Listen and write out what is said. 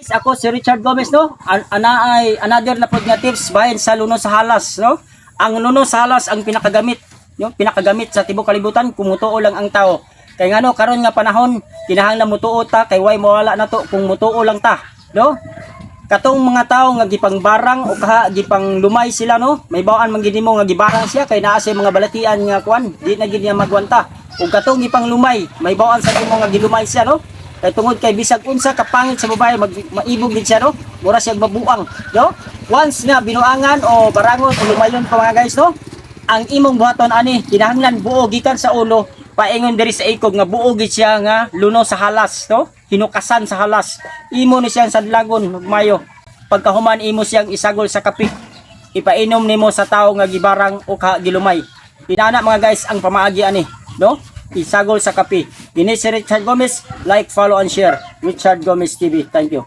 Guys, ako si Richard Gomez, no? Another na pod nga tips bahin sa luno sa halas, no? Ang luno sa halas ang pinakagamit, no? Pinakagamit sa tibuok kalibutan kung mutuo lang ang tao. Kay ngano karon nga panahon, kinahanglan mutuo ta kay way mawala na to kung mutuo lang ta, no? Katong mga tao nga gipangbarang o kaha gipang lumay sila, no? May bawaan man gid nimo nga gibarang siya kay naa say mga balatian nga kuan, di na gid niya magwanta. Ug katong gipang lumay, may bawaan sa nimo nga gilumay siya, no? Kay tungod kay bisag unsa ka pangit sa babae maibog gid siya, no? Mura siya mabuang, no? Once nga binuangan o barangon o lumayon pa mga guys, no? Ang imong buhaton ani kinahanglan buo gikan sa ulo paingon diri sa ikog nga buo gid siya nga luno sa halas, no? Hinukasan sa halas. Imo ni siyang sadlagon mayo. Pagkahuman imo siyang isagol sa kape. Ipainom nimo sa tawo nga gibarang o gilumay. Pinana mga guys ang pamaagi ani, no? Isagol sa kape. Ini si Richard Gomez. Like, follow and share. Richard Gomez TV. Thank you.